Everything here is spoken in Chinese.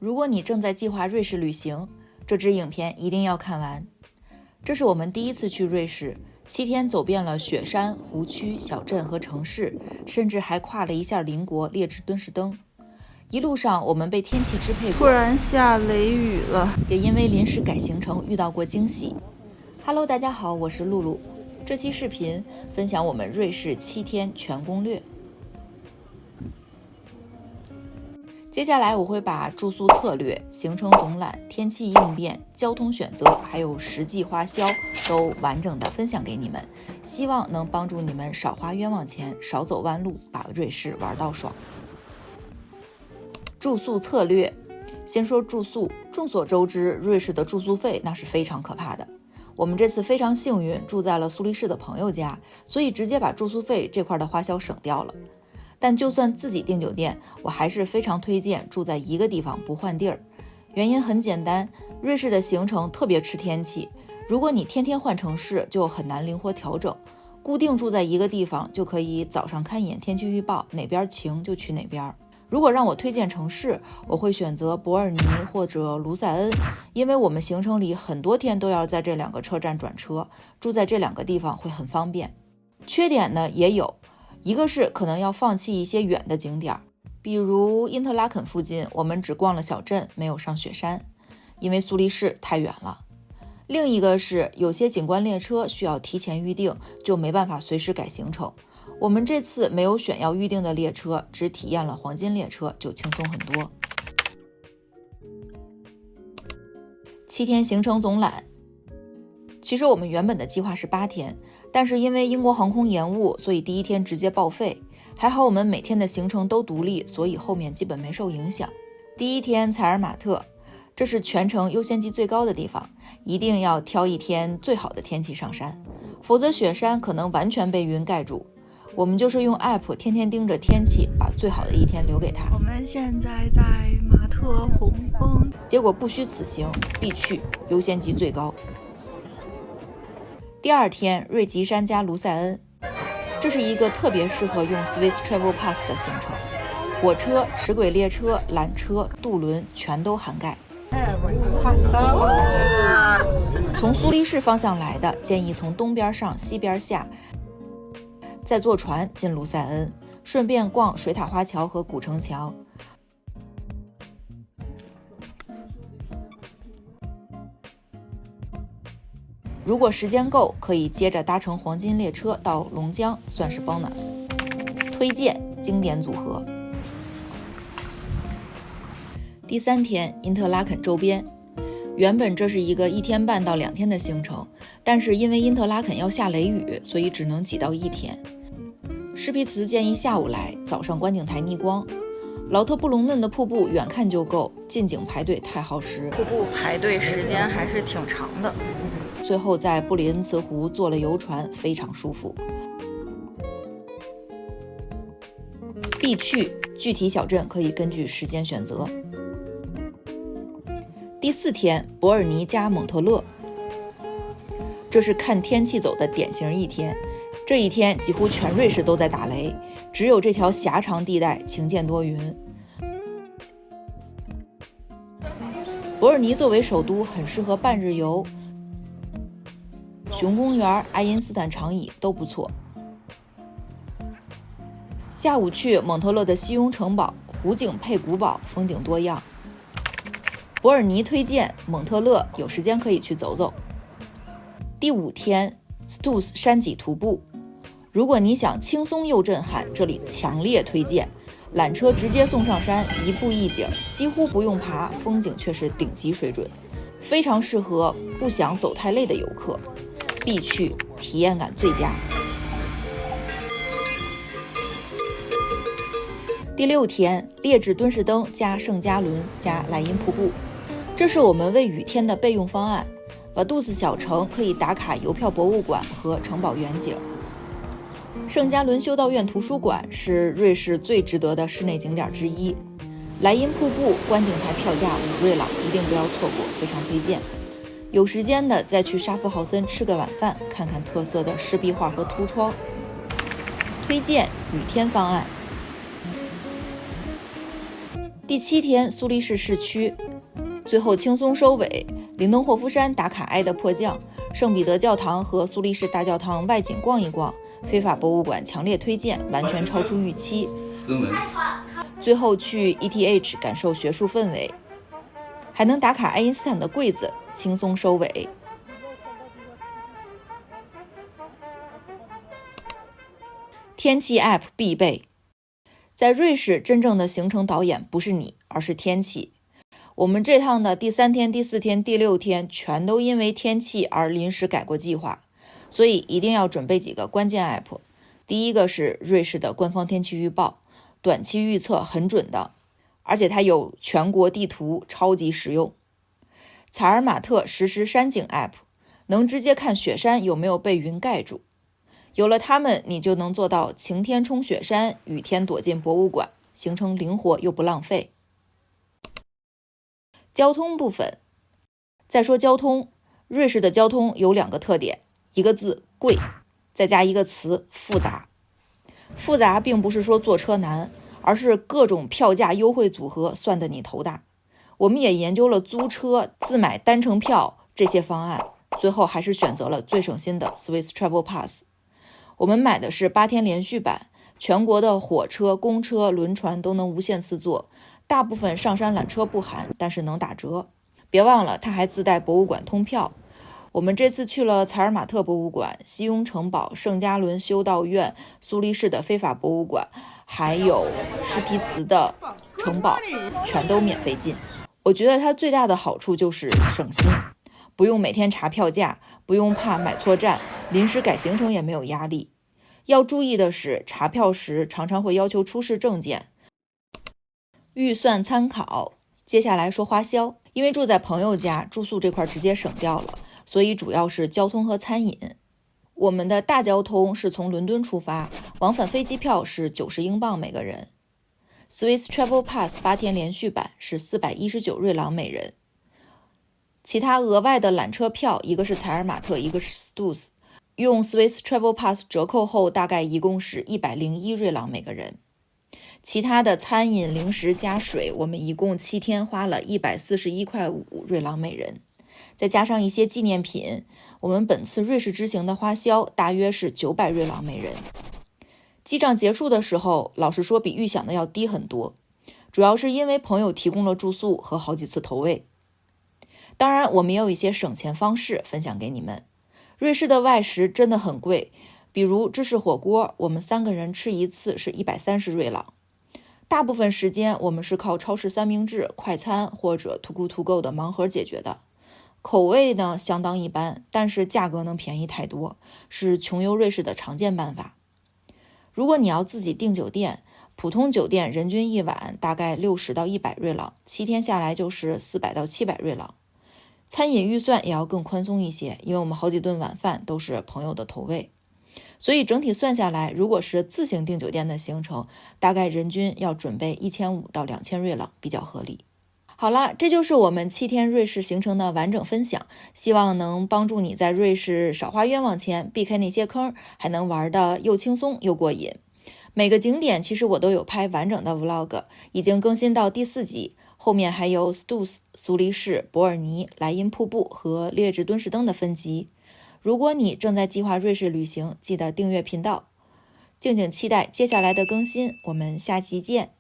如果你正在计划瑞士旅行，这支影片一定要看完。这是我们第一次去瑞士，7天走遍了雪山、湖区、小镇和城市，甚至还跨了一下邻国列支敦士登。一路上我们被天气支配过，突然下雷雨了，也因为临时改行程遇到过惊喜。Hello， 大家好，我是露露。这期视频分享我们瑞士7天全攻略。接下来我会把住宿策略、行程总览、天气应变、交通选择，还有实际花销都完整的分享给你们，希望能帮助你们少花冤枉钱，少走弯路，把瑞士玩到爽。住宿策略，先说住宿。众所周知，瑞士的住宿费那是非常可怕的。我们这次非常幸运住在了苏黎世的朋友家，所以直接把住宿费这块的花销省掉了。但就算自己订酒店，我还是非常推荐住在一个地方不换地儿。原因很简单，瑞士的行程特别吃天气，如果你天天换城市，就很难灵活调整。固定住在一个地方，就可以早上看一眼天气预报，哪边晴就去哪边。如果让我推荐城市，我会选择伯尔尼或者卢塞恩，因为我们行程里很多天都要在这2个车站转车，住在这2个地方会很方便。缺点呢也有，一个是可能要放弃一些远的景点，比如因特拉肯附近我们只逛了小镇，没有上雪山，因为苏黎世太远了。另一个是有些景观列车需要提前预定，就没办法随时改行程。我们这次没有选要预定的列车，只体验了黄金列车，就轻松很多。7天行程总览。其实我们原本的计划是8天，但是因为英国航空延误，所以第1天直接报废。还好我们每天的行程都独立，所以后面基本没受影响。第1天采尔马特，这是全程优先级最高的地方，一定要挑一天最好的天气上山，否则雪山可能完全被云盖住。我们就是用 app 天天盯着天气，把最好的1天留给他。我们现在在马特洪峰，结果不虚此行，必去，优先级最高。第2天瑞吉山加卢塞恩，这是一个特别适合用 Swiss Travel Pass 的行程，火车、齿轨列车、缆车、渡轮全都涵盖。从苏黎世方向来的，建议从东边上西边下，再坐船进卢塞恩，顺便逛水塔花桥和古城墙。如果时间够，可以接着搭乘黄金列车到龙江，算是 bonus。推荐经典组合。第3天因特拉肯周边，原本这是一个1天半到2天的行程，但是因为因特拉肯要下雷雨，所以只能挤到1天。施皮茨建议下午来，早上观景台逆光。劳特布隆嫩的瀑布远看就够，进景排队太耗时，瀑布排队时间还是挺长的。最后在布里恩茨湖坐了游船，非常舒服。必去，具体小镇可以根据时间选择。第4天伯尔尼加蒙特勒，这是看天气走的典型1天。这1天几乎全瑞士都在打雷，只有这条狭长地带晴见多云。伯尔尼作为首都，很适合半日游，熊公园、爱因斯坦长椅都不错。下午去蒙特勒的西雍城堡，湖景配古堡，风景多样。伯尔尼推荐，蒙特勒有时间可以去走走。第5天 Stoos 山脊徒步，如果你想轻松又震撼，这里强烈推荐。缆车直接送上山，一步一景，几乎不用爬，风景却是顶级水准，非常适合不想走太累的游客，必去，体验感最佳。第6天列支敦士登加圣加伦加莱茵瀑布，这是我们为雨天的备用方案。瓦杜斯小城可以打卡邮票博物馆和城堡远景。圣加伦修道院图书馆是瑞士最值得的室内景点之一。莱茵瀑布观景台票价5瑞郎，一定不要错过，非常推荐。有时间的再去沙夫豪森吃个晚饭，看看特色的湿壁画和凸窗。推荐雨天方案。第7天苏黎世市区，最后轻松收尾，林登霍夫山打卡埃的迫降，圣彼得教堂和苏黎世大教堂外景逛一逛，非法博物馆强烈推荐，完全超出预期。最后去 ETH 感受学术氛围，还能打卡爱因斯坦的柜子，轻松收尾。天气 App 必备。在瑞士，真正的行程导演不是你，而是天气。我们这趟的第3天、第4天、第6天全都因为天气而临时改过计划，所以一定要准备几个关键 App。第一个是瑞士的官方天气预报，短期预测很准的，而且它有全国地图，超级实用。采尔马特实时山景 App， 能直接看雪山有没有被云盖住。有了它们，你就能做到晴天冲雪山，雨天躲进博物馆，行程灵活又不浪费。交通部分，再说交通，瑞士的交通有2个特点，一个字贵，再加一个词复杂。复杂并不是说坐车难，而是各种票价优惠组合算得你头大。我们也研究了租车、自买单程票这些方案，最后还是选择了最省心的 Swiss Travel Pass。我们买的是8天连续版，全国的火车、公车、轮船都能无限次坐，大部分上山缆车不含，但是能打折。别忘了，它还自带博物馆通票。我们这次去了采尔马特博物馆、西雍城堡、圣加仑修道院、苏黎世的非法博物馆，还有施皮茨的城堡，全都免费进。我觉得它最大的好处就是省心，不用每天查票价，不用怕买错站，临时改行程也没有压力。要注意的是，查票时常常会要求出示证件。预算参考。接下来说花销，因为住在朋友家，住宿这块直接省掉了，所以主要是交通和餐饮。我们的大交通是从伦敦出发，往返飞机票是90英镑每个人。Swiss Travel Pass 8天连续版是419瑞郎每人。其他额外的缆车票，一个是采尔马特，一个是 Stutz， 用 Swiss Travel Pass 折扣后大概一共是101瑞郎每个人。其他的餐饮、零食加水，我们一共7天花了141.5块瑞郎每人，再加上一些纪念品，我们本次瑞士之行的花销大约是900瑞郎每人。记账结束的时候，老实说比预想的要低很多，主要是因为朋友提供了住宿和好几次投喂。当然，我们也有一些省钱方式分享给你们。瑞士的外食真的很贵，比如芝士火锅，我们3个人吃一次是130瑞郎。大部分时间我们是靠超市三明治、快餐或者 Too Good To Go 的盲盒解决的。口味呢相当一般，但是价格能便宜太多，是穷游瑞士的常见办法。如果你要自己订酒店，普通酒店人均一晚大概60到100瑞郎，7天下来就是400到700瑞郎。餐饮预算也要更宽松一些，因为我们好几顿晚饭都是朋友的投喂。所以整体算下来，如果是自行订酒店的行程，大概人均要准备1500到2000瑞郎，比较合理。好了，这就是我们7天瑞士行程的完整分享，希望能帮助你在瑞士少花冤枉钱，避开那些坑，还能玩得又轻松又过瘾。每个景点其实我都有拍完整的 vlog， 已经更新到第4集，后面还有 Stutz、苏黎世、伯尔尼、莱茵瀑布和列治敦士登的分级。如果你正在计划瑞士旅行，记得订阅频道，敬请期待接下来的更新，我们下期见。